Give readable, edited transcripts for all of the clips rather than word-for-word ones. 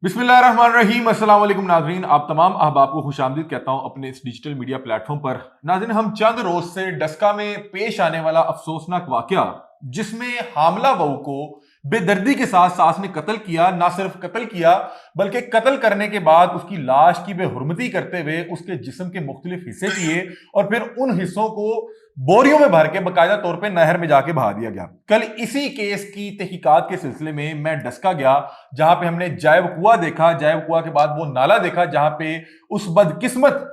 बिस्मिल्लाहिर्रहमानिर्रहीम। अस्सलाम वालेकुम नाजरीन, आप तमाम अहबाब को खुशामदीद कहता हूं अपने इस डिजिटल मीडिया प्लेटफॉर्म पर। नाजरीन, हम चंद रोज से डस्का में पेश आने वाला अफसोसनाक वाकया, जिसमें हामला बहू को बेदर्दी के साथ सास ने कत्ल किया, ना सिर्फ कत्ल किया बल्कि कत्ल करने के बाद उसकी लाश की बेहुरमती करते हुए उसके जिस्म के मुख्तलिफ हिस्से किए और फिर उन हिस्सों को बोरियों में भर के बाकायदा तौर पे नहर में जाके बहा दिया गया। कल इसी केस की तहकीकात के सिलसिले में मैं डस्का गया, जहां पे हमने जायब कुआ देखा। जायब कुआ के बाद वो नाला देखा जहां पे उस बदकिस्मत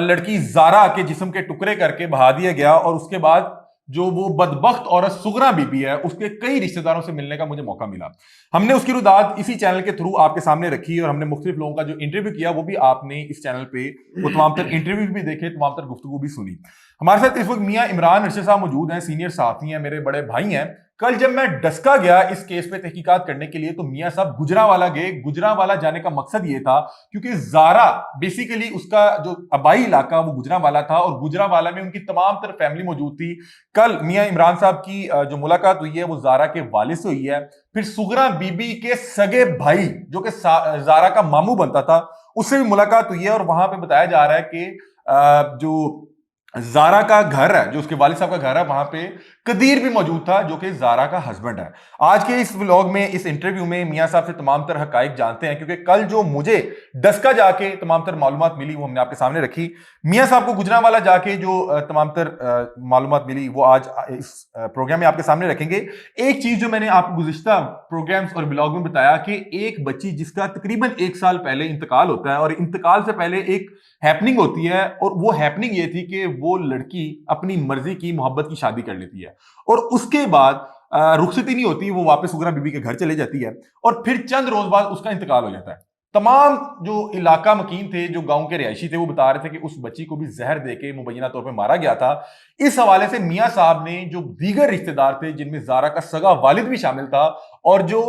लड़की जारा के जिस्म के टुकड़े करके बहा दिया गया, और उसके बाद जो वो बदबख्त औरत सुगरा बीबी है उसके कई रिश्तेदारों से मिलने का मुझे मौका मिला। हमने उसकी रुदात इसी चैनल के थ्रू आपके सामने रखी और हमने मुख्तलिफ लोगों का जो इंटरव्यू किया वो भी आपने इस चैनल पे वो तमाम तर इंटरव्यू भी देखे, तमाम तर गुफ्तगू भी सुनी। हमारे साथ इस वक्त मियां इमरान अरशद साहब मौजूद हैं, सीनियर साथी हैं, मेरे बड़े भाई हैं। कल जब मैं डस्का गया इस केस पे तहकीकात करने के लिए तो मियां साहब गुजरांवाला गए। गुजरांवाला जाने का मकसद ये था क्योंकि जारा बेसिकली उसका जो आबाई इलाका वो गुजरांवाला था और गुजरांवाला में उनकी तमाम तर फैमिली मौजूद थी। कल मियां इमरान साहब की जो मुलाकात हुई है वो जारा के वालिद से हुई है, फिर सुगरा बीबी के सगे भाई जो कि जारा का मामू बनता था उससे भी मुलाकात हुई है। और वहां पे बताया जा रहा है कि जो जारा का घर है, जो उसके वालिद साहब का घर है, वहां पे कदीर भी मौजूद था जो कि जारा का हस्बैंड है। आज के इस व्लॉग में, इस इंटरव्यू में मियां साहब से तमाम तर हकाइक जानते हैं, क्योंकि कल जो मुझे डस्का जाके तमाम तर मालूमात मिली वो हमने आपके सामने रखी। मियां साहब को गुजरांवाला जाके जो तमाम तर मालूमात मिली वो आज इस प्रोग्राम में आपके सामने रखेंगे। एक चीज जो मैंने आपको गुज़िश्ता प्रोग्राम्स और ब्लॉग में बताया कि एक बच्ची जिसका तकरीबन 1 साल पहले इंतकाल होता है और इंतकाल से पहले एक हैपनिंग होती है, और वो हैपनिंग ये थी कि वो लड़की अपनी मर्जी की मोहब्बत की शादी कर लेती है और उसके बाद रुखसती नहीं होती, वो वापस सुगरा बीबी के घर चले जाती है और फिर चंद रोज बाद उसका इंतकाल हो जाता है। तमाम जो इलाका मकीन थे, जो गांव के रिहायशी थे, वो बता रहे थे कि उस बच्ची को भी जहर देके मुबैना तौर पे मारा गया था। इस हवाले से मियां साहब ने जो दीगर रिश्तेदार थे, जिनमें जारा का सगा वालिद भी शामिल था और जो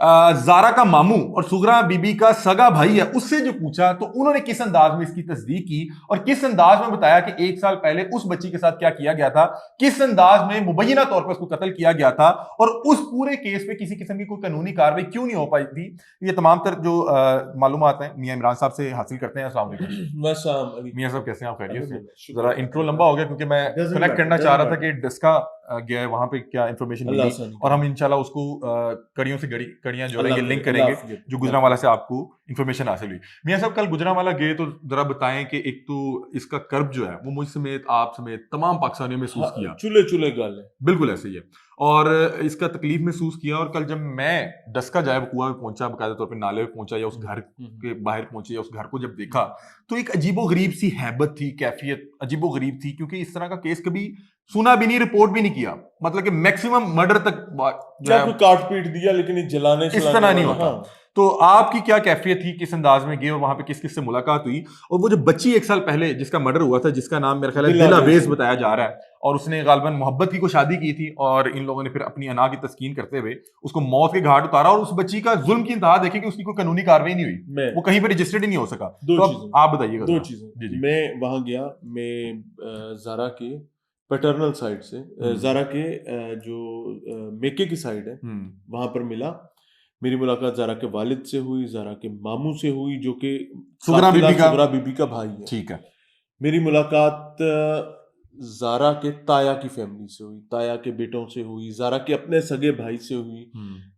जारा का मामू और सुगरा बीबी का सगा भाई है, उससे जो पूछा तो उन्होंने किस अंदाज में इसकी तस्दीक की और किस अंदाज में बताया कि 1 साल पहले उस बच्ची के साथ क्या किया गया था, किस अंदाज में मुबैना तौर पर उसको कत्ल किया गया था और उस पूरे केस पे किसी किस्म की कोई कानूनी कार्रवाई क्यों नहीं हो पाई थी। ये तमाम तर जो मालूमात हैं मियां इमरान साहब से हासिल करते हैं। अस्सलाम वालेकुम मियां साहब, कैसे हैं आप? खैरियत से? जरा इंट्रो लंबा हो गया क्योंकि मैं कनेक्ट करना चाह रहा था कि डस्का गया है, वहां पे क्या इंफॉर्मेशन मिली और हम इंशाल्लाह उसको कड़ियों से कड़ियां जोड़ेंगे, लिंक करेंगे जो गुजरांवाला से आपको इंफॉर्मेशन हासिल हुई। मियां साहब, कल गुजरांवाला गए तो जरा बताएं कि एक तो इसका कर्ब जो है वो मुझ समेत, आप समेत तमाम पाकिस्तानियों में महसूस किया। चूल्हे चूल्हे गाल है, बिल्कुल ऐसे ही है, और इसका तकलीफ महसूस किया। और कल जब मैं डस्का जायब कुआं में पहुंचा, बाकायदा तौर पे नाले में पहुंचा या उस घर के बाहर पहुंचे या उस घर को जब देखा तो एक अजीबो गरीब सी हैबत थी, कैफियत अजीबो गरीब थी, क्योंकि इस तरह का केस कभी सुना भी नहीं, रिपोर्ट भी नहीं किया। मतलब कि मैक्सिमम मर्डर तक जो क्या है कोई काट पीट दिया, लेकिन ये जलाने इस तरह नहीं वाला, होता। हाँ। तो आपकी क्या कैफियत थी, किस अंदाज में गए और वहां पे किस किस से मुलाकात हुई? और वो जो बच्ची 1 साल पहले जिसका मर्डर हुआ था, जिसका नाम मेरा ख्याल है दिलावेज बताया जा रहा है, और उसने गालबन मोहब्बत की को शादी की थी और इन लोगों ने फिर अपनी अना की तस्कीन करते हुए उसको मौत के घाट उतारा, और उस बच्ची का जुल्म की इंतहा देखी कि उसकी कोई कानूनी कार्रवाई नहीं हुई, वो कहीं पर रजिस्टर्ड ही नहीं हो सका। तो अब आप बताइएगा। दो चीजें जी जी। मैं वहां गया, मैं जारा के पैटर्नल साइड से, जारा के जो मेके की साइड है वहां पर मिला। मेरी मुलाकात जारा के वालिद से हुई, जारा के मामू से हुई जो कि सुगरा बीबी का भाई है। ठीक है। मेरी मुलाकात जारा के ताया की फैमिली से हुई, ताया के बेटों से हुई, जारा के अपने सगे भाई से हुई,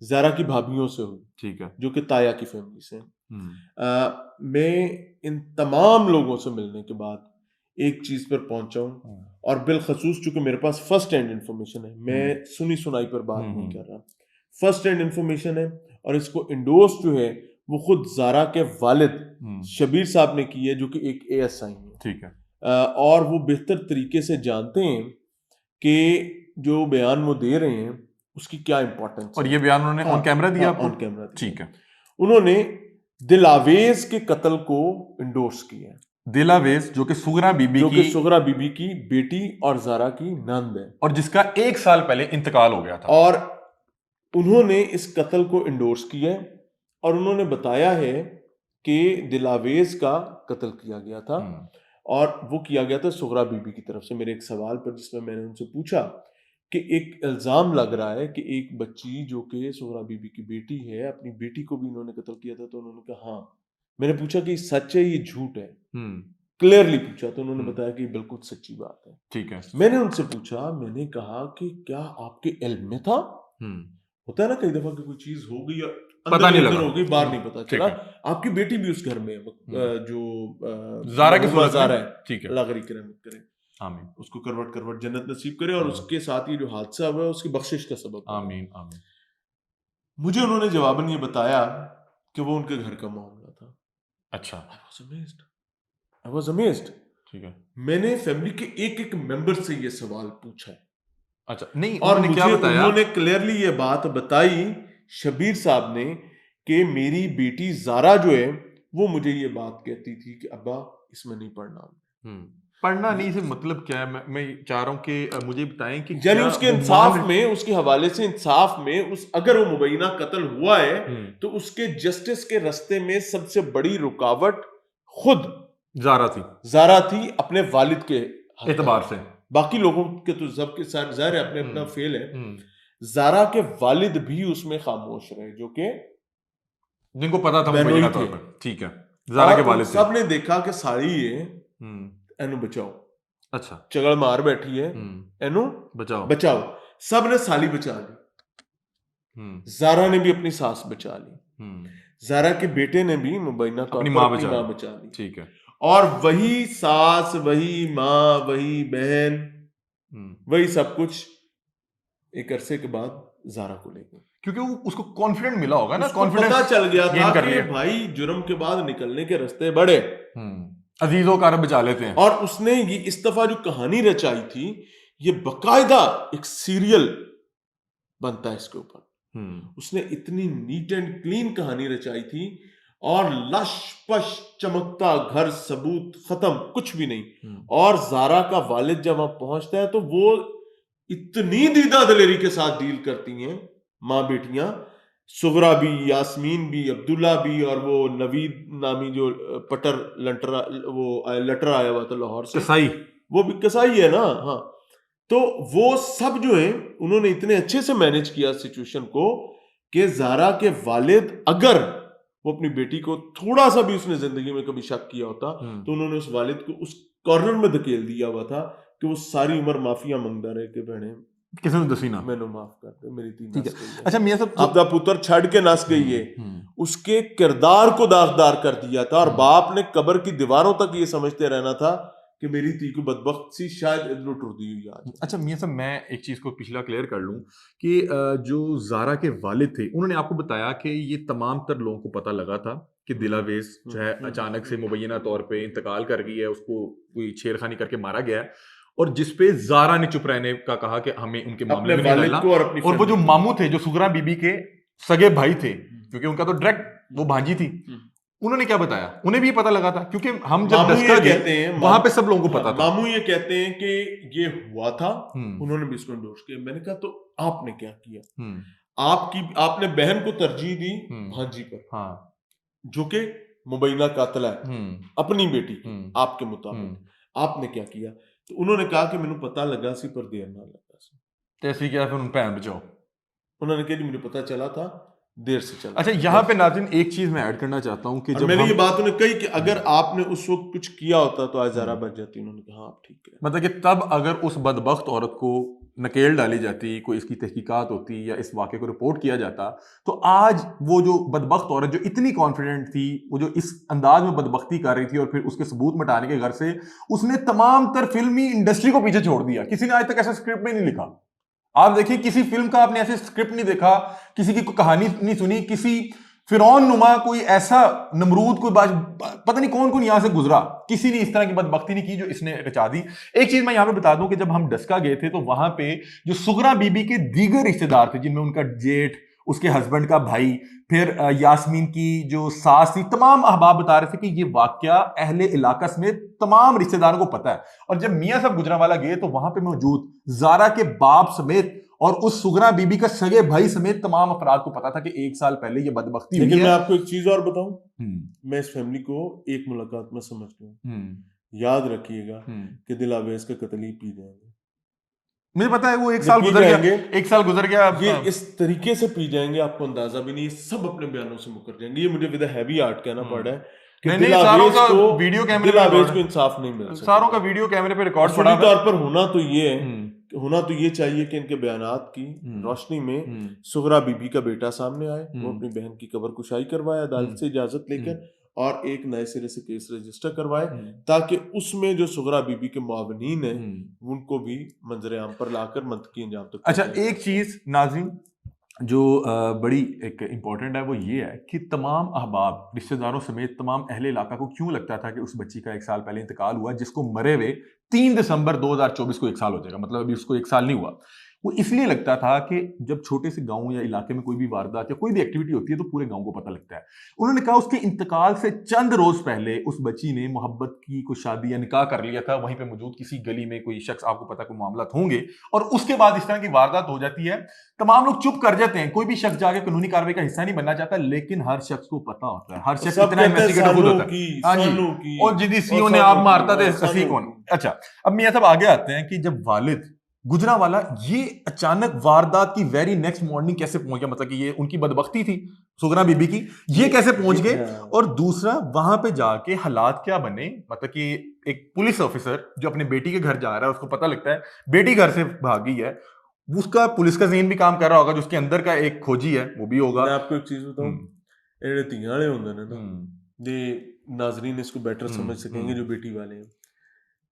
जारा की भाभियों से हुई, ठीक है, जो कि ताया की फैमिली से। मैं इन तमाम लोगों से मिलने के बाद एक चीज पर पहुंचा हूं, और बिलखसूस चूंकि मेरे पास फर्स्ट हैंड इंफॉर्मेशन है, मैं सुनी सुनाई पर बात नहीं कर रहा, फर्स्ट हैंड इंफॉर्मेशन है, और इसको इंडोर्स जो है वो खुद जारा के वालिद शबीर साहब ने की है, जो कि एक ASI है। ठीक है। और वो बेहतर तरीके से जानते हैं कि जो बयान वो दे रहे हैं उसकी क्या इंपॉर्टेंस और है। ये बयान उन्होंने ऑन कैमरा दिया आपको? On camera. ठीक है। उन्होंने दिलावेज के कत्ल को इंडोर्स किया है। दिलावेज जो कि सुगरा बीबी की बेटी और जारा की नंद है, और जिसका 1 साल पहले इंतकाल हो गया था, और उन्होंने इस कत्ल को इंडोर्स किया है और उन्होंने बताया है कि दिलावेज का कत्ल किया गया था, और वो किया गया था सुगरा बीबी की तरफ से। मेरे एक सवाल पर जिसमें मैंने उनसे पूछा कि एक इल्जाम लग रहा है कि एक बच्ची जो कि सुगरा बीबी की बेटी है, अपनी बेटी को भी इन्होंने कत्ल किया था। तो उन्होंने कहा हाँ। मैंने पूछा कि सच है ये झूठ है, क्लियरली पूछा, तो उन्होंने बताया कि बिल्कुल सच्ची बात है। ठीक है। मैंने उनसे पूछा, मैंने कहा कि क्या आपके इल्म में था? होता है ना कई दफा कि कोई चीज हो गई, पता नहीं लगा, हो गई, बाहर नहीं पता ठीक चला। है। आपकी बेटी भी उस घर में है, जो ज़ारा की मरहुमा सूरत ज़ारा में, है, ठीक है। अल्लाह करीम की रहमत करे, आमीन उसको करवट करवट जन्नत नसीब करे, और उसके साथ ये जो हादसा हुआ है उसकी बख्शिश का सबब बने। आमीन आमीन। मुझे उन्होंने जवाबन ये बताया कि वो उनके घर का मामला था। अच्छा, आई वॉज अमेज्ड। ठीक है। मैंने फैमिली के एक एक मेंबर से ये सवाल पूछा है, अच्छा, नहीं और उन्होंने क्या मुझे बताया? उन्होंने क्लियरली ये बात बताई, शबीर साहब ने, कि मेरी बेटी ज़ारा जो है वो मुझे ये बात कहती थी कि अब्बा इसमें नहीं पढ़ना। पढ़ना नहीं से मतलब क्या है? मैं चाह रहा हूँ कि मुझे बताएं कि यानी क्या उसके वो इंसाफ मान में, उसके हवाले से इंसाफ में, उस अगर वो मुबैना कत्ल हुआ है तो उसके जस्टिस के रास्ते में सबसे बड़ी रुकावट खुद ज़ारा थी अपने वालिद के एतबार से। बाकी लोगों के तो सबके साथ ज़ाहिर है अपने अपना फेल है। ज़ारा के वालिद भी उसमें खामोश रहे, जो कि जिनको पता था बेनोई मुबैना थे, तौर पर, ठीक है, ज़ारा के और उन वालिद थे। सब ने देखा कि साड़ी ये एनु बचाओ, अच्छा, चगड़ मार बैठी है, एनु बचाओ। बचाओ। सब ने साली बचा ली, ज़ारा ने भी अपनी सास बचा ली, ज़ारा के बेटे ने भी मुबैना तौर अपनी पर माँ अपनी बचा माँ ली, बचा ली। ठीक है। और वही सास, वही माँ, वही बहन, वही सब कुछ एक अरसे के बाद ज़ारा को ले गए, क्योंकि वो उसको कॉन्फिडेंट मिला होगा ना, उसको कॉन्फिडेंस पता चल गया था कर रही कि है। भाई जुर्म के बाद निकलने के रास्ते बड़े, अजीजों का रब बचा लेते हैं। और उसने ये इस दफा जो कहानी रचाई थी, ये बकायदा एक सीरियल बनता है इसके ऊपर। उसने इतनी नीट एंड क्लीन कहानी रचाई थी, और लश पश चमकता घर, सबूत खत्म, कुछ भी नहीं। और ज़ारा का वालिद जब वहां पहुंचता है तो वो इतनी दीदा दिलेरी के साथ डील करती हैं माँ बेटियां, सुगरा भी, यास्मीन भी, अब्दुल्ला भी, और वो नवीद नामी जो पटर लंटरा, वो लेटर आया हुआ था लाहौर से, कसाई, वो भी कसाई है ना। हाँ, तो वो सब जो है उन्होंने इतने अच्छे से मैनेज किया सिचुएशन को कि ज़ारा के वालिद, अगर वो अपनी बेटी को थोड़ा सा भी उसने जिंदगी में कभी शक किया होता, तो उन्होंने उस वालिद को उस कॉर्नर में धकेल दिया हुआ था कि वो सारी उम्र माफिया मंगता रहे कि बहने किसी ने दसी ना, मैंने माफ कर दे, मेरी तीन ठीक नस है। गई है, अच्छा मियां साहब, आपका पुत्र छड़ के नस गई है, उसके किरदार को दागदार कर दिया था, और बाप ने कब्र की दीवारों तक ये समझते रहना था कि मेरी ती को बदबख्त सी शायद लुट दी हुई आज। अच्छा मियां साहब, मैं एक चीज को पिछला क्लियर कर लूं कि जो ज़ारा के वालिद थे उन्होंने आपको बताया कि ये तमाम तर लोगों को पता लगा था कि दिलावेज जो है अचानक से मुबैना तौर पे इंतकाल कर गई है, उसको कोई छेड़खानी करके मारा गया है, और जिसपे ज़ारा ने चुप रहने का कहा कि हमें उनके मामले में नहीं डालना। और वो जो मामू थे, जो सुगरा बीबी के सगे भाई थे, क्योंकि उनका तो डायरेक्ट वो भांजी थी, उन्होंने क्या बताया? उन्हें भी पता लगा था, क्योंकि हम जब दस्का गए वहां पे सब लोगों को पता था। मामू ये कहते हैं कि ये हुआ था, उन्होंने भी इसको एंडोर्स किया। मैंने कहा तो आपने क्या किया? आपने बहन को तरजीह दी भांजी पर, हाँ, जो कि मुबैना कातिल है अपनी बेटी की, आपके मुताबिक आपने क्या किया? तो उन्होंने कहा कि मैंने पता लगा सी पर देर ना लगा सी। कैसे किया फिर उन भैन बचाओ? उन्होंने कहा मुझे पता चला था, देर से चला। अच्छा, यहाँ पे नाज़रीन एक चीज मैं ऐड करना चाहता हूँ कि जब मैंने ये बात उन्हें कही कि अगर आपने उस वक्त कुछ किया होता तो आज ज़ारा बच जाती। उन्होंने कहा आप ठीक है, मतलब कि तब अगर उस बदबख्त औरत को नकेल डाली जाती, कोई इसकी तहकीकात होती या इस वाक़े को रिपोर्ट किया जाता, तो आज वो जो बदबख्त औरत जो इतनी कॉन्फिडेंट थी, वो जो इस अंदाज में बदबख्ती कर रही थी और फिर उसके सबूत मिटाने के घर से उसने तमाम तर फिल्मी इंडस्ट्री को पीछे छोड़ दिया। किसी ने आज तक ऐसा स्क्रिप्ट में नहीं लिखा। आप देखिए, किसी फिल्म का आपने ऐसे स्क्रिप्ट नहीं देखा, किसी की कहानी नहीं सुनी, किसी फिरौन नुमा कोई ऐसा नमरूद कोई पता नहीं कौन कौन यहां से गुजरा, किसी ने इस तरह की बदबख्ती नहीं की जो इसने रचा दी। एक चीज मैं यहां पे बता दूं कि जब हम डस्का गए थे तो वहां पे जो सुगरा बीबी के दीगर रिश्तेदार थे, जिनमें उनका जेठ, उसके हस्बैंड का भाई, फिर यास्मीन की जो सास थी, तमाम अहबाब बता रहे थे कि ये वाकया अहले इलाका समेत तमाम रिश्तेदारों को पता है। और जब मियां साहब गुजरांवाला गए तो वहां पे मौजूद ज़ारा के बाप समेत और उस सुगरा बीबी का सगे भाई समेत तमाम अफराद को पता था कि 1 साल पहले ये बदबख्ती हुई है। लेकिन मैं आपको एक चीज और बताऊं, मैं इस फैमिली को एक मुलाकात में समझता हूँ। याद रखिएगा कि दिलावेज का कत्ल ही पी जाएंगे। मुझे पता है वो एक साल पी गुजर गया, जाएंगे। एक साल गुजर गया। ये इस तरीके से पी जाएंगे आपको अंदाजा भी नहीं, ये सब अपने बयानों से मुकर जाएंगे। ये मुझे विद हैवी आर्ट कहना पड़ रहा है कि नहीं दिल नहीं, सारों आवेज का को वीडियो कैमरे दिल पे आवेज रिकॉर्ड को इंसाफ नहीं मिल है, सकता। सारों का वीडियो कैमरे पे रिकॉर्ड पड़ा असली है। तौर पर होना तो ये है, हम्म, होना तो ये चाहिए कि इनके बयानात की रोशनी में सुगरा बीबी का बेटा सामने आए, वो अपनी बहन की कब्र कुशाई करवाए अदालत से इजाजत लेकर, और एक नए सिरे से केस रजिस्टर करवाए, ताकि उसमें जो सुगरा बीबी के मुआवनीन है उनको भी मंजर आम पर लाकर मंतकी अंजाम तक। अच्छा, एक चीज नाज़रीन जो बड़ी एक इम्पॉर्टेंट है वो ये है कि तमाम अहबाब रिश्तेदारों समेत तमाम अहले इलाका को क्यों लगता था कि उस बच्ची का एक साल पहले इंतकाल हुआ, जिसको मरे हुए 3 दिसंबर 2024 को एक साल हो जाएगा, मतलब अभी उसको एक साल नहीं हुआ। वो इसलिए लगता था कि जब छोटे से गांव या इलाके में कोई भी वारदात या कोई भी एक्टिविटी होती है तो पूरे गांव को पता लगता है। उन्होंने कहा उसके इंतकाल से चंद रोज पहले उस बच्ची ने मोहब्बत की कोई शादी या निकाह कर लिया था, वहीं पे मौजूद किसी गली में कोई शख्स, आपको पता कोई मामला होंगे, और उसके बाद इस तरह की वारदात हो जाती है। तमाम लोग चुप कर जाते हैं, कोई भी शख्स जाके कानूनी कार्रवाई का हिस्सा नहीं बनना चाहता, लेकिन हर शख्स को पता होता है, हर शख्स इतना इन्वेस्टिगेटिव खुद होता है। हाँ जी, और जिदी सीओ ने आप मारता थे असी कौन। अच्छा, अब मियां साहब आगे आते हैं कि जब वालिद गुजरांवाला ये अचानक वारदात की वेरी नेक्स्ट मॉर्निंग कैसे पहुंच गया, मतलब कि ये उनकी बदबख्ती थी सुगरा बीबी की, ये कैसे पहुंच गए, और दूसरा वहां पे जाके हालात क्या बने, मतलब कि एक पुलिस ऑफिसर जो अपने बेटी के घर जा रहा है, उसको पता लगता है बेटी घर से भागी है, उसका पुलिस का ज़हन भी काम कर रहा होगा, जो उसके अंदर का एक खोजी है वो भी होगा। मैं आपको एक चीज बताऊं, एड़े तियाले होंदे ने ना, दे नाज़रीन इसको बेटर समझ सकेंगे जो बेटी वाले हैं।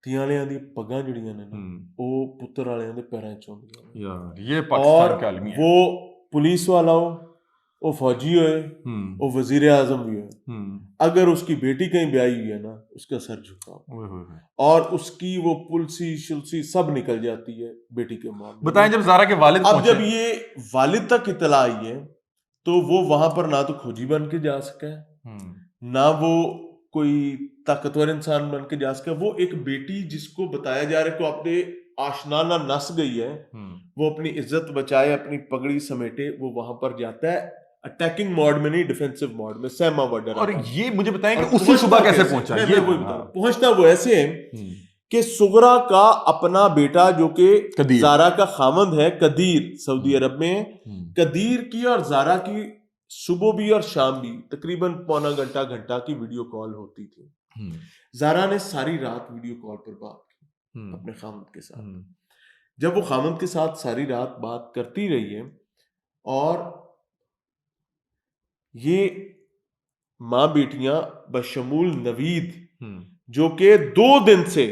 तियालियां दी पग्गां जड़ियां ने ना, वो पुत्र वालियां दे पैरां च होंदियां ने। यार ये पाकिस्तान का आलमी है। वो पुलिस वाला हो, वो फौजी होए, वो वजीर आजम भी होए, अगर उसकी बेटी कहीं ब्याही हुई है ना, उसका सर झुका और उसकी वो पुलसी शुलसी सब निकल जाती है बेटी के मामले। बताएं जब ज़ारा के वालिद अब जब ये वालिद तक इतला आई है तो वो वहां पर ना तो खोजी बन के जा सका है, ना वो कोई ताकतवर इंसान बन के जा सका। वो एक बेटी जिसको बताया जा रहा है कि अपने आशना ना नस गई है, वो अपनी इज्जत बचाए, अपनी पगड़ी समेटे, वो वहां पर जाता है अटैकिंग मोड में नहीं, डिफेंसिव मोड में, सहमा वर्डर। और ये मुझे बताएं कि उसी सुबह कैसे पहुंचा? ये वो पहुंचता वो ऐसे है कि सुगरा का अपना बेटा जो कि ज़ारा का खामंद है, कदीर, सऊदी अरब में, कदीर की और ज़ारा की सुबह भी और शाम भी तकरीबन पौना घंटा की वीडियो कॉल होती थी। ज़ारा ने सारी रात वीडियो कॉल पर बात की अपने खामंद के साथ। जब वो खामंद के साथ सारी रात बात करती रही है, और ये माँ बेटियां बशमूल नवीद जो कि 2 दिन से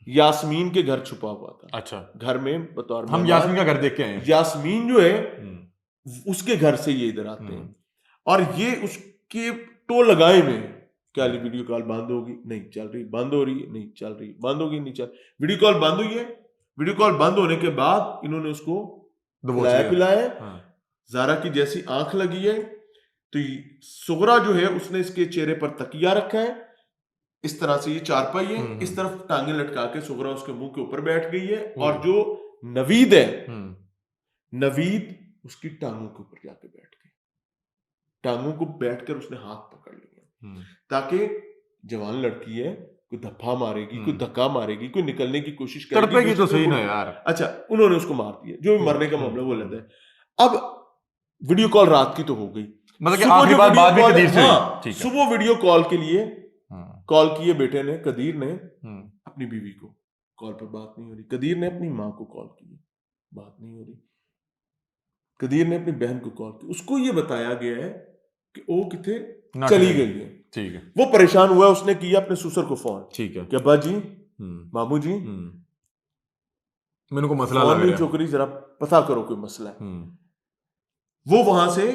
यास्मीन के घर छुपा हुआ था। अच्छा, घर में बतौर हम यास्मीन का घर देख के आए हैं। यास्मीन जो है उसके घर से ये इधर आते हैं, और ये उसके टो लगाए में क्या वीडियो कॉल बंद होगी, नहीं चल रही, बंद हो रही है, नहीं चल रही, बंद होगी, नहीं चल, वीडियो कॉल बंद हुई है। वीडियो कॉल बंद होने के बाद इन्होंने उसको पिलाया। ज़ारा की जैसी आंख लगी है तो सुगरा जो है उसने इसके चेहरे पर तकिया रखा है, इस तरह से ये चारपाई है, इस तरफ टांगे लटका के सुगरा उसके मुंह के ऊपर बैठ गई है, और जो नवीद है, नवीद उसकी टांगों के ऊपर जाके बैठ गई। टांगों को बैठकर उसने हाथ पकड़ लिया, ताकि जवान लड़की है, कोई धप्पा मारेगी, कोई धक्का मारेगी, कोई निकलने की कोशिश करेगी तो सही ना यार। अच्छा, उन्होंने उसको मार दिया, जो भी मरने का मामला वो लेता है। अब वीडियो कॉल रात की तो हो गई, मतलब कि आखिरी बात भी कदीर से। हाँ, सुबह वीडियो कॉल के लिए कॉल किए बेटे ने, कदीर ने अपनी बीवी को, कॉल पर बात नहीं हो रही। कदीर ने अपनी माँ को कॉल की, बात नहीं हो रही। कदीर ने अपनी बहन को कॉल की, उसको ये बताया गया है कि वो किथे चली गई है। ठीक है, वो परेशान हुआ, उसने किया अपने ससुर को फोन। ठीक है, कि अब्बा जी, मामू जी, मैंने को मसला लग रहा है, छोकरी जरा पता करो कोई मसला है। वो वहां से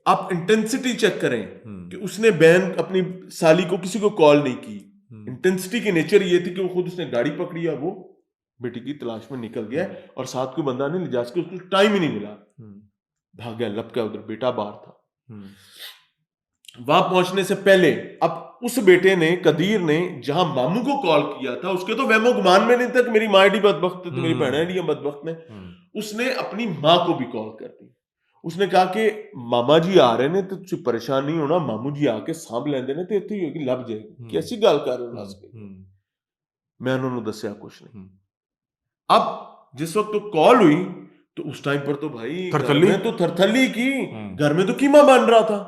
आप इंटेंसिटी चेक करें कि उसने बहन अपनी साली को किसी को कॉल नहीं की। इंटेंसिटी की नेचर ये थी कि वो खुद उसने गाड़ी पकड़ी और वो बेटी की तलाश में निकल गया, और साथ कोई बंदा नहीं ले जा सके, उसको टाइम ही नहीं मिला, भाग गया, लपका उधर, बेटा बाहर था। वहां पहुंचने से पहले अब उस बेटे ने, कदीर ने, जहां मामू को कॉल किया था, उसके तो वहमो गुमान में नहीं था कि मेरी माँ एडी बदबख्त है, मेरी बहन एडी बदबख्त ने। उसने अपनी माँ को भी कॉल कर दी। उसने कहा कि मामा जी आ रहे ने, तो तुझे परेशान नहीं होना, मामू जी आके सांभ लेंदे ने, तो इत्थे ही होगी, लभ जाएगी। कैसी गल कर रहे हो? मैं उन्होंने दसिया कुछ नहीं। अब जिस वक्त तो कॉल हुई तो उस टाइम पर तो भाई थरथल्ली? घर में तो थरथल्ली की, घर में तो कीमा बन रहा था,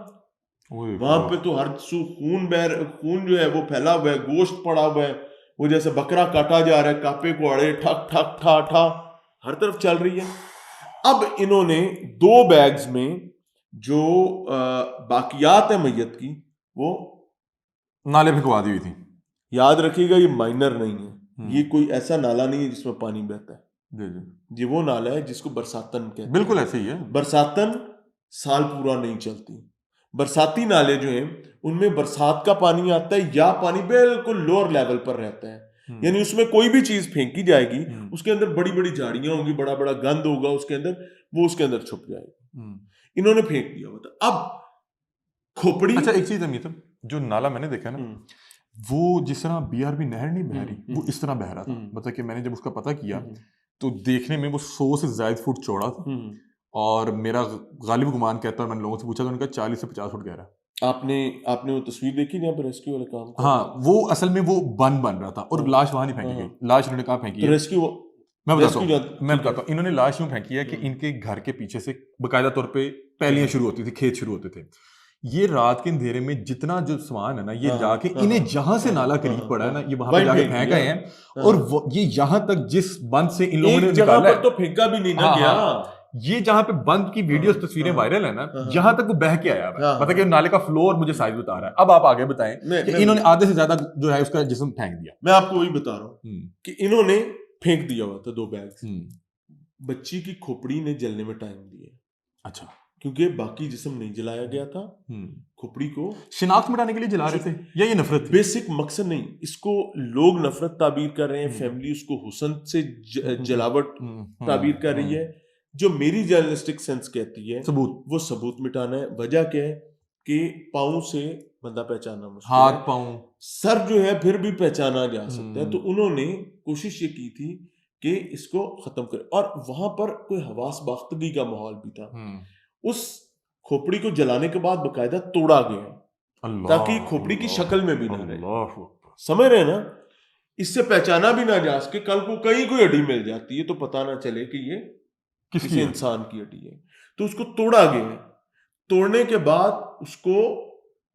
ओए वहां बाप। पे तो हर सू खून जो है वो फैला हुआ है, गोश्त पड़ा हुआ है, वो जैसे बकरा काटा जा रहा है, कापे कुआड़े ठक ठक ठा ठा हर तरफ चल रही है। अब इन्होंने 2 बैग्स में जो बाकियात है मैयत की, वो नाले भिगवा दी हुई थी। याद रखिएगा, ये माइनर नहीं है, हम्म। ये कोई ऐसा नाला नहीं है जिसमें पानी बहता है, जी जी, ये वो नाला है जिसको बरसातन कहते हैं। बिल्कुल ऐसे ही है। बरसातन साल पूरा नहीं चलती, बरसाती नाले जो हैं उनमें बरसात का पानी आता है या पानी बिल्कुल लोअर लेवल पर रहता है, यानी उसमें कोई भी चीज फेंकी जाएगी, उसके अंदर बड़ी बड़ी झाड़ियां होंगी, बड़ा बड़ा गंद होगा उसके अंदर, वो उसके अंदर छुप जाएगी। इन्होंने फेंक दिया हुआ था। अब खोपड़ी, अच्छा एक चीज अमित, जो नाला मैंने देखा ना, वो जिस तरह बीआरबी नहर नहीं बह रही, वो इस तरह बह रहा था। मतलब कि मैंने जब उसका पता किया तो देखने में वो 100 से ज्यादा फुट चौड़ा था, और मेरा गालिब गुमान कहता है, मैंने लोगों से पूछा तो उनका 40 से 50 फुट गहरा। आपने वो तस्वीर देखी जहाँ पर रेस्क्यू वाले काम कर रहे हाँ, वो असल में वो बन रहा था, और लाश वहां नहीं फेंकी गई। लाश इन्होंने कहाँ फेंकी तो है? रेस्क्यू मैं बताता हूँ। इन्होंने लाश यूं फेंकी है कि इनके घर के पीछे से बकायदा तौर पे पैलियां शुरू होती थी, खेत शुरू होते थे। ये रात के अंधेरे में जितना जो सामान है ना, ये जाके इन्हें जहां से नाला करीब पड़ा है ना, ये वहां पे जाके फेंक गए हैं, और ये यहां तक जिस बंद से इन लोगों ने निकाला है, तो फेंका भी नहीं ना गया। ये जहां पे बंद की वीडियोस तस्वीरें वायरल है ना, यहां तक वो बह के आया है। मतलब कि नाले का फ्लोर मुझे साइज बता रहा है। अब आप आगे बताएं कि इन्होंने आधे से ज्यादा जो है उसका जिस्म फेंक दिया। मैं आपको वही बता रहा हूँ कि इन्होंने फेंक दिया हुआ था 2 बैग। बच्ची की खोपड़ी ने जलने में टाइम दिया। अच्छा, क्योंकि बाकी जिस्म नहीं जलाया गया था, खोपड़ी को शिनाख्त मिटाने के लिए जला रहे थे, या ये नफरत थी? बेसिक मकसद नहीं, इसको लोग नफरत ताबीर कर रहे हैं, फैमिली उसको हुस्न से जलावट ताबीर कर रही है। जो मेरी जर्नलिस्टिक सेंस कहती है सबूत, वो सबूत मिटाना है। वजह क्या है कि पाँव से बंदा पहचानना मुश्किल हाथ है, पाँव, सर जो है फिर भी पहचाना जा सकता है। तो उन्होंने कोशिश ये की थी कि इसको खत्म करें, और वहां पर कोई हवास बाख्तगी का माहौल भी था। उस खोपड़ी को जलाने के बाद बकायदा तोड़ा गया ताकि खोपड़ी की शक्ल में भी ना रहे। समझ रहे ना, इससे पहचाना भी ना जा सके, कल को कहीं कोई हड्डी मिल जाती है तो पता ना चले कि ये किसी इंसान की हड्डी है। तो उसको तोड़ा गया। तोड़ने के बाद उसको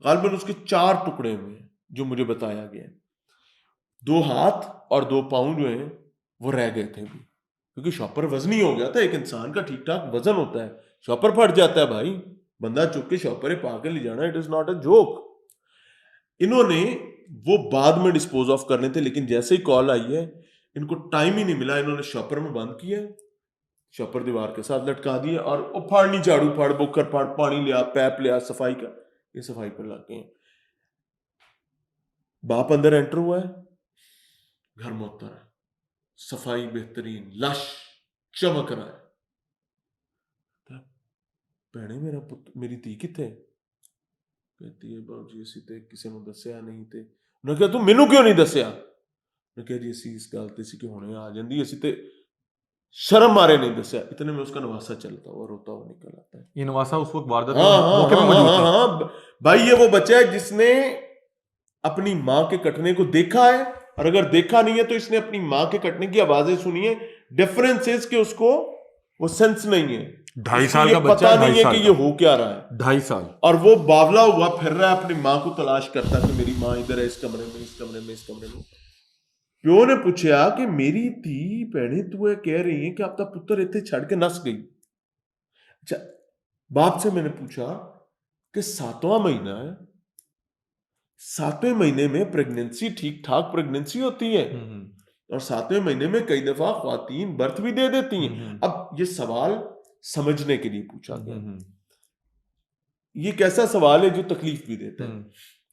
गालिबन उसके 4 टुकड़े हुए जो मुझे बताया गया। 2 हाथ और 2 पाँव जो हैं वो रह गए थे भी, क्योंकि शॉपर वजनी हो गया था। एक इंसान का ठीक ठाक वजन होता है, शॉपर फट जाता है भाई, बंदा चुप के शॉपर पाके ले जाना, it is not a joke. इन्होंने वो बाद में डिस्पोज ऑफ करने थे, लेकिन जैसे ही कॉल आई है इनको टाइम ही नहीं मिला, इन्होंने शॉपर में बंद किया, शॉपर दीवार के साथ लटका दिया, और वो फाड़नी, झाड़ू फाड़, बुकर फाड़, पानी लिया, पैप लिया, सफाई का, ये सफाई पर लग गए। बाप अंदर एंटर हुआ है, घर में उतर है, सफाई बेहतरीन, लश चमक रहा है। भैने मेरा पुत्र, मेरी धी किथे? कहती है बाबू जी असी ते किसी ਨੂੰ ਦੱਸਿਆ नहीं थे। उन्हें कहा तू मैनू क्यों नहीं दसिया? उन्हें कहा जी असी इस गल ते सी कि हुणे आ जांदी, असी ते शर्म मारे नहीं दसिया। इतने में उसका नवासा चलता हुआ रोता हुआ निकल आता है। ये नवासा उस वक्त वारदात मौके पे मौजूद था। हाँ, भाई ये वो बच्चा है जिसने अपनी माँ के कटने को देखा है, और अगर देखा नहीं है तो इसने अपनी माँ के कटने की आवाजें सुनी है। डिफरेंस इज कि उसको वो सेंस नहीं है, 2.5 साल का बच्चा, पता नहीं है कि ये हो क्या रहा है। 2.5 साल, और वो बावला हुआ फिर रहा है, अपनी माँ को तलाश करता कि मेरी माँ इधर है, इस कमरे में, इस कमरे में, इस कमरे में। प्यो ने पूछा कि मेरी धी भैने तू कह रही है कि आपका पुत्र इतने छड़ के नस गई। अच्छा, बाप से मैंने पूछा कि 7वां महीना है, 7वें महीने में प्रेगनेंसी ठीक ठाक प्रेगनेंसी होती है, और 7वें महीने में कई दफा ख्वातीन बर्थ भी दे देती हैं। अब ये सवाल समझने के लिए पूछा गया। ये कैसा सवाल है जो तकलीफ भी देता है,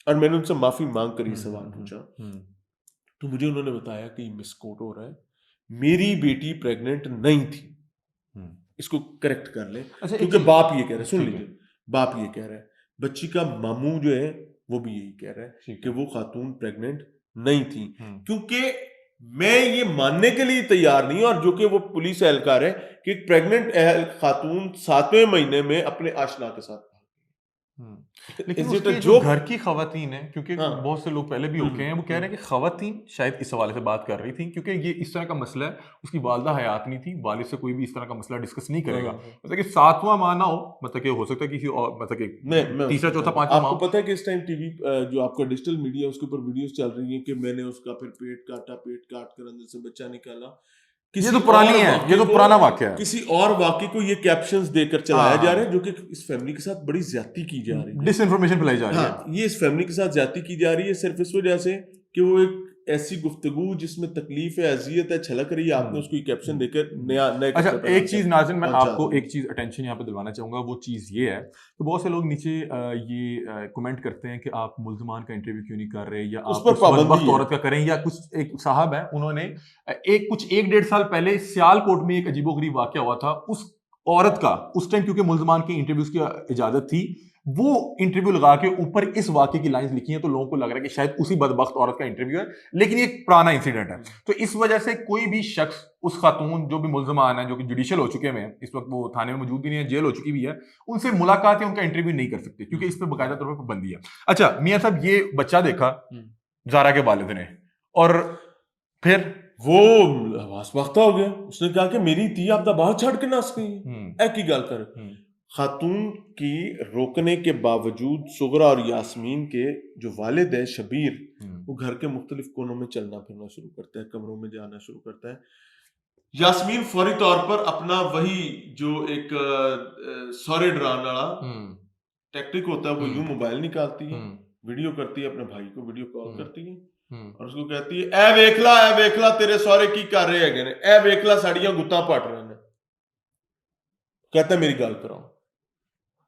और मैंने उनसे माफी मांग कर ये सवाल पूछा। तो मुझे उन्होंने बताया कि मिसकोट हो रहा है, मेरी बेटी प्रेग्नेंट नहीं थी, इसको करेक्ट कर ले। अच्छा, क्योंकि बाप ये कह रहा है, सुन लीजिए, बाप ये कह रहा है, बच्ची का मामू जो है वो भी यही कह रहा है कि वो खातून प्रेग्नेंट नहीं थी। क्योंकि मैं ये मानने के लिए तैयार नहीं, और जो कि वो पुलिस एहलकार है कि एक प्रेग्नेंट खातून 7वें महीने में अपने आशना के साथ, लेकिन Is it उसके a जो joke? घर की खवातीन है, क्योंकि हाँ। बहुत से लोग पहले भी होके हैं, वो कह रहे हैं कि खवातीन शायद इस हवाले से बात कर रही थी, क्योंकि ये इस तरह का मसला है, उसकी वालदा हयात नहीं थी, वालिद से कोई भी इस तरह का मसला डिस्कस नहीं करेगा। हाँ। मतलब कि सातवां माह ना हो, मतलब कि हो सकता है किसी और, मतलब मैं कि तीसरा उसको चौथा बताता हूँ। पांचवा आपको माह। पता है कि इस टाइम टीवी जो आपका डिजिटल मीडिया उसके ऊपर वीडियोस चल रही हैं कि मैंने उसका फिर पेट काट कर अंदर से बच्चा निकाला। ये किसी तो पुरानी और है, ये वाक़े तो को पुराना वाक्य है। किसी और वाक़े को ये कैप्शंस देकर चलाया जा हाँ, रहा है, जो कि इस फैमिली के साथ बड़ी ज्यादती की जा रही है। डिस इन्फॉर्मेशन फैलाई जा रही है। हाँ, ये इस फैमिली के साथ ज्यादती की जा रही है सिर्फ इस वजह से कि वो एक ऐसी गुफ्तगू जिसमें तकलीफ है, अजियत है, छलक रही है, आपने उसको कैप्शन देकर नए अच्छा, कपड़े पहना एक चीज नाज़िन मैं पहुंचा आपको दी। एक चीज अटेंशन यहाँ पे दिलवाना चाहूंगा, वो चीज ये है कि बहुत से लोग नीचे ये कमेंट करते हैं कि आप मुल्ज़मान का इंटरव्यू क्यों नहीं कर रहे, या उस आप पर उस पाबंदी बदबख्त है। औरत का करें, या कुछ एक साहब है उन्होंने एक डेढ़ साल पहले सियालकोट में एक अजीबोगरीब वाकया हुआ था, उस औरत का उस टाइम क्योंकि मुल्ज़मान की इंटरव्यूज की इजाजत थी, वो इंटरव्यू लगा के ऊपर इस वाकये की लाइंस लिखी हैं, तो लोगों को लग रहा है कि शायद उसी बदबख्त औरत का इंटरव्यू है, लेकिन ये एक पुराना इंसिडेंट है। तो इस वजह से कोई भी शख्स, उस खातून जो भी मुल्ज़मान है, जो कि जुडिशियल हो चुके हैं, इस वक्त वो थाने में मौजूद भी नहीं है, जेल हो चुकी भी है, उनसे मुलाकात या उनका इंटरव्यू नहीं कर सकते, क्योंकि इस पर बाकायदा तौर पर पाबंदी है। अच्छा मियां साहब, ये बच्चा देखा जारा के वालिद ने, और फिर वो वास्ता हो गया, उसने कहा कि मेरी थी आप तो बाहर छड़ के नस गई ऐ की गल कर। खातून की रोकने के बावजूद सुगरा और यास्मीन के जो वालिद है शबीर, वो घर के मुख्तलिफ कोनों में चलना फिरना शुरू करता है, कमरों में जाना शुरू करता है। यास्मीन फौरी तौर पर अपना वही जो एक सौरे डराने वाला टैक्टिक होता है, वो यूं मोबाइल निकालती है, वीडियो करती है, अपने भाई को वीडियो कॉल करती है और उसको कहती है ए वेखला तेरे सौरे की कर रहे हैं, ए वेखला साड़ियां गुत्ता पट रहे हैं। कहता है मेरी गल कराओ,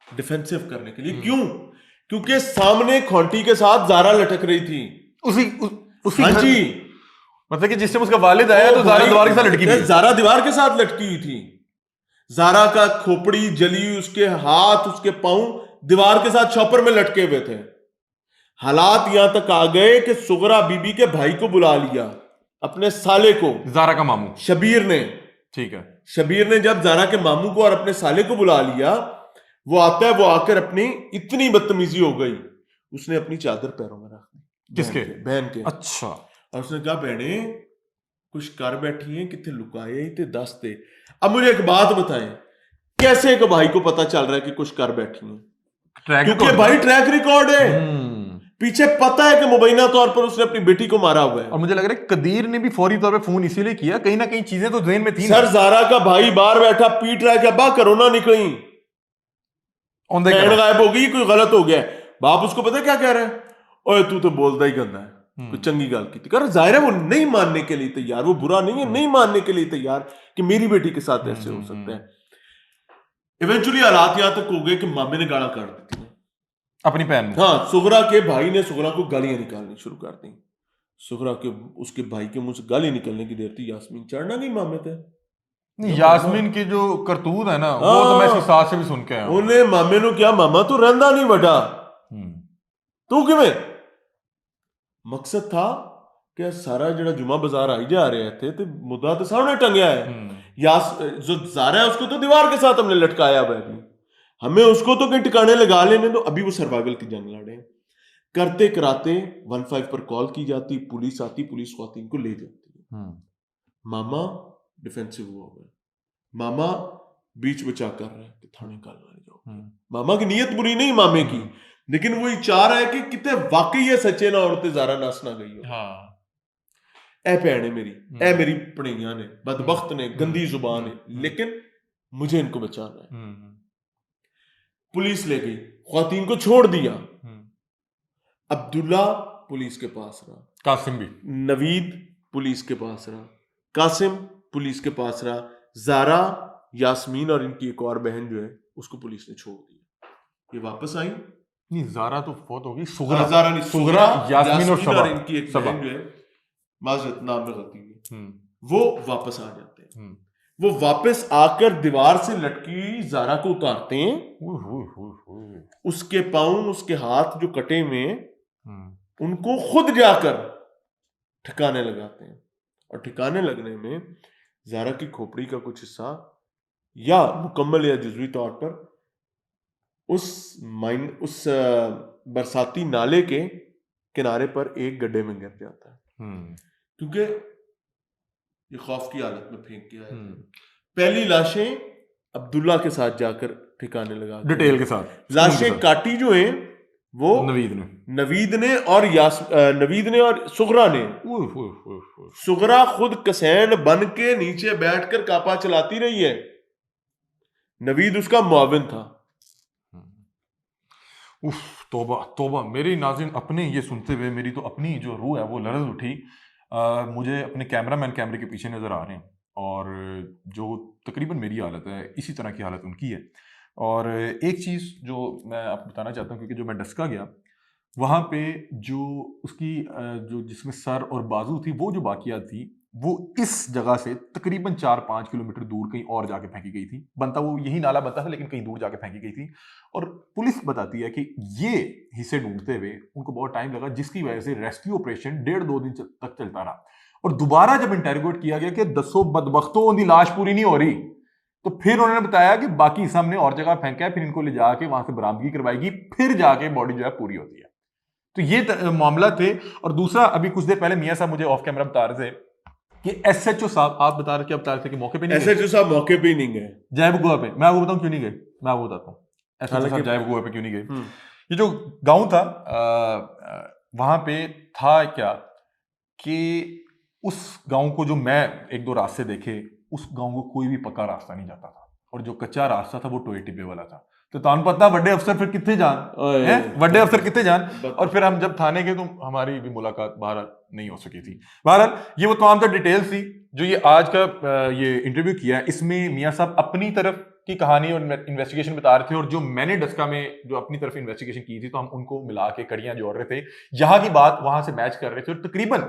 डिफेंसिव करने के लिए। क्यों? क्योंकि सामने खोंटी के साथ जारा लटक रही थी। उसी हाँ जी, मतलब कि जिस टाइम उसका वालिद आया तो जारा दीवार के साथ लटकी हुई है। जारा दीवार के साथ लटकी हुई थी। जारा का खोपड़ी जली, उसके हाथ उसके पांव दीवार के साथ चौपर में लटके हुए थे। हालात यहां तक आ गए कि सुगरा बीबी के भाई को बुला लिया, अपने साले को, जारा का मामू शबीर ने। ठीक है, शबीर ने जब जारा के मामू को और अपने साले को बुला लिया, वो आता है, वो आकर अपनी इतनी बदतमीजी हो गई, उसने अपनी चादर पैरों में रख दी। किसके? बहन के। अच्छा, और उसने कहा बहने कुछ कर बैठी है, कितने लुकाए ही थे, दस थे। अब मुझे एक बात बताएं, कैसे एक भाई को पता चल रहा है कि कुछ कर बैठी है? क्योंकि भाई ट्रैक रिकॉर्ड है, पीछे पता है कि मुबैना तौर पर उसने अपनी बेटी को मारा हुआ है। और मुझे लग रहा है कदीर ने भी फौरी तौर पे फोन इसीलिए किया, कहीं ना कहीं चीजें तो ज़हन में थी सर, जारा का भाई बाहर बैठा पीट रहा है कि अब्बा कोरोना निकली, बहन गायब हो गई, कोई गलत हो गया। बाप उसको पता क्या कह रहा है, ओए तू तो बोलता ही गंदा है, कोई चंगी गल की थी कर। जाहिर है वो नहीं मानने के लिए तैयार, वो बुरा नहीं है, नहीं मानने के लिए तैयार कि मेरी बेटी के साथ ऐसे हो सकता है। इवेंचुअली हालात यहां तक हो गए कि मामे ने गाड़ा काट दी थी अपनी बहन में। हाँ, सुगरा के भाई ने सुगरा को गालियां निकालनी शुरू कर दी। सुगरा के उसके भाई के मुंह से गाली निकलने की देर थी, यास्मीन चढ़ना गई मामे थे। यास्मीन की जो करतूत है ना, वो तो मैं इसकी सास से भी सुन के आया हूं। उन्हें मामे नु क्या, मामा तू रंदा नहीं बड़ा, तू किवें? मकसद था कि सारा जड़ा जुमा बाजार आई जा रहे थे तो मुद्दा तो सामने टंगया है। यास जो जारा है उसको तो दीवार के साथ हमने लटकाया हुआ है, हमें उसको तो कहीं ठिकाने लगा लेने दो। अभी वो सर्वाइवल की जंग लड़े करते कराते 15 पर कॉल की जाती, पुलिस आती, पुलिस ख्वातीन को ले जाती। मामा डिफेंसिव हुआ हुआ है, मामा बीच बचा कर रहे हैं कि थाने कल ना जाओ। मामा की नीयत बुरी नहीं मामे की, लेकिन वो ये चाह रहा है कि कितने वाकई ये सच्चे ना औरतें जारा नास ना गई हो। ए भैन मेरी, ए मेरी पढ़ैया ने, बदबख्त ने, गंदी जुबान है, लेकिन मुझे इनको बचाना है। पुलिस ले गई, ख्वातीन को छोड़ दिया। अब्दुल्ला पुलिस के पास रहा, कासिम भी, नवीद पुलिस के पास रहा, कासिम पुलिस के पास रहा, जारा, यास्मीन और इनकी एक और बहन जो है उसको पुलिस ने छोड़ दिया। ये वापस आई नहीं, जारा तो फौत हो गई, जारा नहीं, सुगरा, यास्मीन और शबा, इनकी एक बहन जो है, माजरत नाम में गलती हुई, वो वापस आ जाते हैं। वो वापस आकर दीवार से लटकी हुई जारा को उतारते हैं, उसके पाँव उसके हाथ जो कटे में उनको खुद जाकर ठिकाने लगाते हैं। और ठिकाने लगने में जारा की खोपड़ी का कुछ हिस्सा या मुकम्मल या जुज़वी तौर पर उस बरसाती नाले के किनारे पर एक गड्ढे में गिर जाता है, क्योंकि ये खौफ की हालत में फेंक के आए थे। पहली लाशें अब्दुल्ला के साथ जाकर ठिकाने लगा, डिटेल के साथ लाशें काटी जो हैं वो नवीद ने और सुगरा ने। सुगरा खुद कसैन बन के नीचे बैठकर कापा चलाती रही है, नवीद उसका मुआविन था। उफ, तौबा तौबा। मेरी नाज़रीन, अपने ये सुनते हुए मेरी तो अपनी जो रूह है वो लरज़ उठी। मुझे अपने कैमरामैन कैमरे के पीछे नज़र आ रहे हैं, और जो तकरीबन मेरी हालत है इसी तरह की हालत उनकी है। और एक चीज़ जो मैं आपको बताना चाहता हूँ, क्योंकि जो मैं डस्का गया वहाँ पे जो उसकी जो जिसमें सर और बाजू थी, वो जो बाकियात थी वो इस जगह से तकरीबन 4-5 किलोमीटर दूर कहीं और जाके फेंकी गई थी। बनता वो यही नाला बनता था, लेकिन कहीं दूर जाके फेंकी गई थी। और पुलिस बताती है कि ये हिस्से ढूंढते हुए उनको बहुत टाइम लगा, जिसकी वजह से रेस्क्यू ऑपरेशन 1.5-2 दिन तक चलता रहा। और दोबारा जब इंटेरोगेट किया गया कि 10 बदबख्तों की लाश पूरी नहीं हो रही, तो फिर उन्होंने बताया कि बाकी हिस्सा हमने और जगह फेंका है, फिर इनको ले जाके वहां से बरामदगी करवाएगी, फिर जाके बॉडी जो है पूरी होती है। तो ये मामला थे। और दूसरा, अभी कुछ देर पहले मियां साहब मुझे ऑफ कैमरा बता रहे थे कि एसएचओ साहब, आप बता रहे, क्या बता रहे थे कि मौके पे नहीं गए? एसएचओ साहब मौके पे ही नहीं गए, जैब गोवा पे। मैं आपको बताऊं क्यों नहीं गए, मैं आपको बताता हूँ एसएचओ साहब जैब गोवा पे क्यों नहीं गए। ये जो गांव था, वहां पे था क्या कि उस गांव को, जो मैं 1-2 रास्ते देखे, उस गांव को कोई भी पक्का रास्ता नहीं जाता था, और जो कच्चा रास्ता था वो टोए टिब्बे वाला था। तो तान पता बड़े अफसर फिर कितने जान हैं, बड़े अफसर कितने जान। और फिर हम जब थाने गए तो हमारी भी मुलाकात बहरहाल नहीं हो सकी थी। बहरहाल ये वो तमाम तो डिटेल्स थी जो ये आज का ये इंटरव्यू किया है। इसमें मियां साहब अपनी तरफ की कहानी और इन्वेस्टिगेशन बता रहे थे, और जो मैंने डस्का में जो अपनी तरफ इन्वेस्टिगेशन की थी, तो हम उनको मिला के कड़ियां जोड़ रहे थे, यहाँ की बात वहां से मैच कर रहे थे। और तकरीबन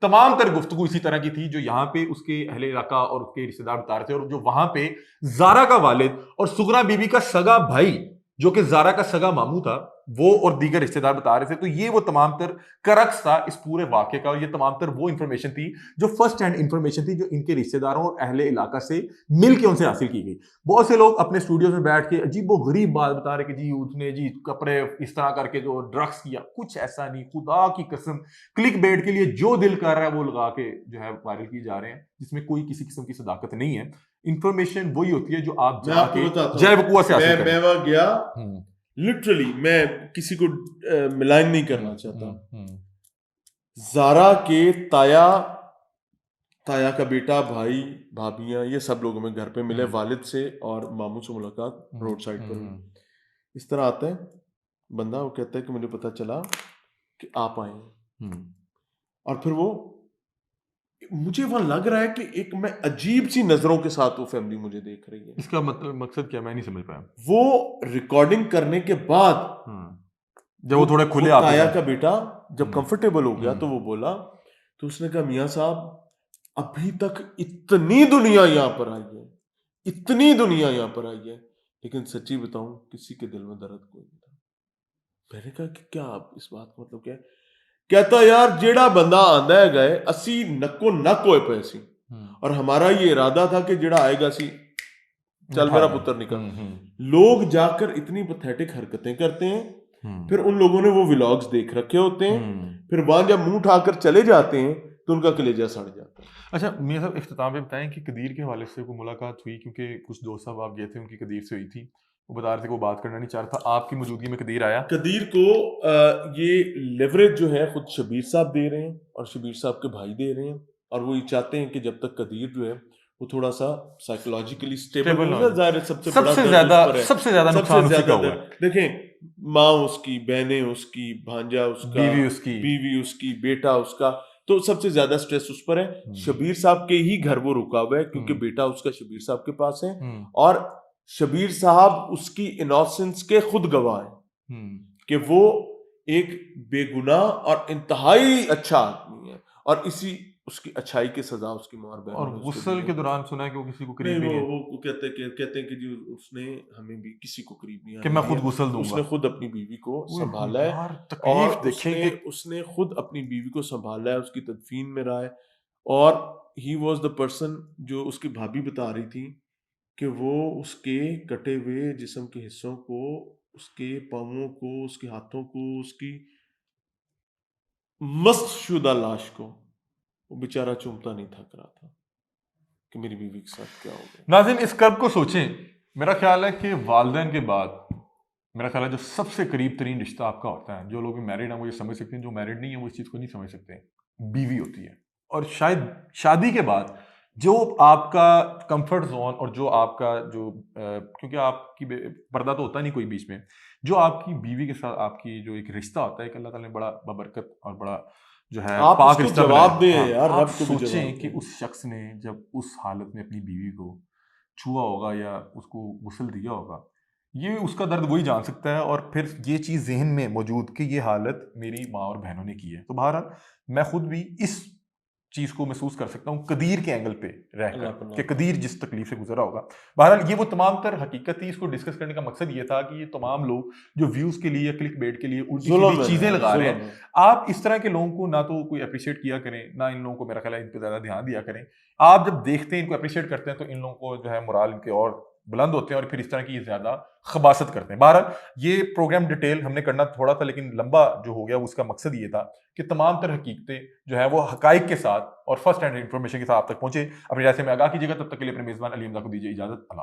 तमाम तर गुफ्तगू इसी तरह की थी जो यहाँ पे उसके अहले इलाका और उसके रिश्तेदार बता रहे थे। और जो वहां पे जारा का वालिद और सुगरा बीबी का सगा भाई, जो कि जारा का सगा मामू था, वो और दीगर रिश्तेदार बता रहे थे। तो ये वो तमाम तर करक्स था इस पूरे वाक्य का, और ये तमाम तर वो इंफॉर्मेशन थी जो फर्स्ट हैंड इंफॉर्मेशन थी, जो इनके रिश्तेदारों और अहले इलाका से मिल के उनसे हासिल की गई। बहुत से लोग अपने स्टूडियोज में बैठ के अजीबो गरीब बात बता रहे कि जी उसने जी कपड़े इस तरह करके जो ड्रग्स किया, कुछ ऐसा नहीं। खुदा की कसम, क्लिक बेट के लिए जो दिल कर रहा है वो लगा के जो है वायरल किए जा रहे हैं, जिसमें कोई किसी किस्म की सदाकत नहीं है। इंफॉर्मेशन वही होती है जो आप जाके जय वकुआ से हासिल करें। मैं वहां गया, लिटरली मैं किसी को मिलान नहीं करना चाहता। जारा के ताया का बेटा, भाई, भाभियां, ये सब लोगों में घर पे मिले, वालिद से और मामू से मुलाकात रोड साइड पर हुई। इस तरह आता है बंदा, वो कहता है कि मुझे पता चला कि आप आए हैं। और फिर वो, मुझे वहां लग रहा है कि एक मैं अजीब सी नजरों के साथ वो फैमिली मुझे देख रही है। इसका मतलब मकसद क्या, मैं नहीं समझ पाया। वो रिकॉर्डिंग करने के बाद जब वो थोड़े खुले आप ताया का बेटा जब कंफर्टेबल हो गया तो वो बोला, तो उसने कहा मियां साहब अभी तक इतनी दुनिया यहाँ पर आई है, इतनी दुनिया यहाँ पर आई है, लेकिन सच्ची बताऊं किसी के दिल में दर्द कोई नहीं था। मैंने कहा कि क्या आप इस बात का मतलब क्या है? कहता यार जेड़ा बंदा आंदा है गए असी नक्को नक होए पे सी, और हमारा ये इरादा था कि जेड़ा आएगा सी चल मेरा पुत्र निकल। लोग जाकर इतनी पैथेटिक हरकतें करते हैं, फिर उन लोगों ने वो व्लॉग्स देख रखे होते हैं, फिर वहां जब मुंह उठाकर चले जाते हैं तो उनका कलेजा सड़ जाता है। अच्छा मियां साहब, इख्तिताम में बताएं कि कदीर के हवाले से कोई मुलाकात हुई, क्योंकि कुछ दोस्त साहब आप गए थे उनकी कदीर से हुई थी, वो बता रहे थे कि वो बात करना नहीं चाह रहा था, आपकी मौजूदगी में कदीर आया। कदीर को ये लेवरेज जो है खुद शबीर साहब दे रहे हैं और शबीर साहब के भाई दे रहे हैं, और वो ये चाहते हैं कि जब तक कदीर जो है वो थोड़ा सा साइकोलॉजिकली स्टेबल हो जाए। सबसे ज्यादा नुकसान उसी का हुआ है। देखें, माँ उसकी, बहनें उसकी, भांजा उसका, बीवी उसकी, बेटा उसका, तो सबसे ज्यादा स्ट्रेस उस पर है। शबीर साहब के ही घर वो रुका हुआ है, क्योंकि बेटा उसका शबीर साहब के पास है, और शबीर साहब उसकी इनोसेंस के खुद गवाह हैं कि वो एक बेगुनाह और इंतहाई अच्छा आदमी है, और इसी उसकी अच्छाई की सजा उसकी मार बहन। और गुस्सल के दौरान सुना है कि वो किसी को करीब नहीं है। वो कहते हैं कि जी उसने हमें भी किसी को करीब नहीं कि मैं खुद गुस्सल दूंगा। उसने खुद अपनी बीवी को संभाला है, और उसने खुद अपनी बीवी को संभाला है, उसकी तदफीन में रहा है। और ही वॉज द पर्सन, जो उसकी भाभी बता रही थी कि वो उसके कटे हुए जिस्म के हिस्सों को उसके पाँवों को, उसके हाथों को, उसकी मस्त शुदा लाश को वो बेचारा चूमता नहीं थक रहा था कि मेरी बीवी के साथ क्या हो गया। नाज़रीन, इस कर्ब को सोचें। मेरा ख्याल है कि वालिदैन के बाद मेरा ख्याल है जो सबसे करीब तरीन रिश्ता आपका होता है, जो लोग मैरिड हैं वो ये समझ सकते हैं, जो मैरिड नहीं है वो इस चीज़ को नहीं समझ सकते, बीवी होती है। और शायद शादी के बाद जो आपका कंफर्ट जोन और जो आपका जो क्योंकि आपकी पर्दा तो होता नहीं कोई बीच में, जो आपकी बीवी के साथ आपकी जो एक रिश्ता होता है, एक अल्लाह ताला ने बड़ा बबरकत और बड़ा जो है आप पाक उसको रिश्ता जवाब बनाया। दें हाँ, यार, आप रब को भी जवाब सोचें कि दें। उस शख्स ने जब उस हालत में अपनी बीवी को छुआ होगा या उसको गुस्ल दिया होगा, ये उसका दर्द वही जान सकता है, और फिर ये चीज़ ज़हन में मौजूद कि ये हालत मेरी माँ और बहनों ने की है। तो बहरहाल मैं खुद भी इस चीज़ को महसूस कर सकता हूँ कदीर के एंगल पे अल्लाह रहकर, पनाह कि पाए। कदीर जिस तकलीफ से गुजरा होगा। बहरहाल ये वो तमाम तर हकीकत थी। इसको डिस्कस करने का मकसद ये था कि ये तमाम लोग जो व्यूज़ के लिए या क्लिक बेट के लिए उल्टी जुल्म सीधी है चीज़ें यार, लगा रहे जुल्म हैं, है। आप इस तरह के लोगों को ना तो कोई अप्रिशिएट किया करें, ना इन लोगों को मेरा ख्याल है इन पे ज़्यादा ध्यान दिया करें। आप जब देखते हैं, इनको अप्रिशिएट करते हैं, तो इन लोगों को जो है मोराल इनके और बुलंद होते हैं और फिर इस तरह की ज़्यादा खबासत करते हैं। बहरहाल ये प्रोग्राम डिटेल हमने करना थोड़ा था, लेकिन लंबा जो हो गया उसका मकसद ये था कि तमाम तर हकीकतें जो है वो हकाइक के साथ और फर्स्ट हैंड इन्फॉर्मेशन के साथ आप तक पहुंचे। अपने रास्ते में आगाह कीजिएगा। तब तक के लिए अपने मेज़बान अली हमजा को दीजिए इजाज़त। अल्लाह।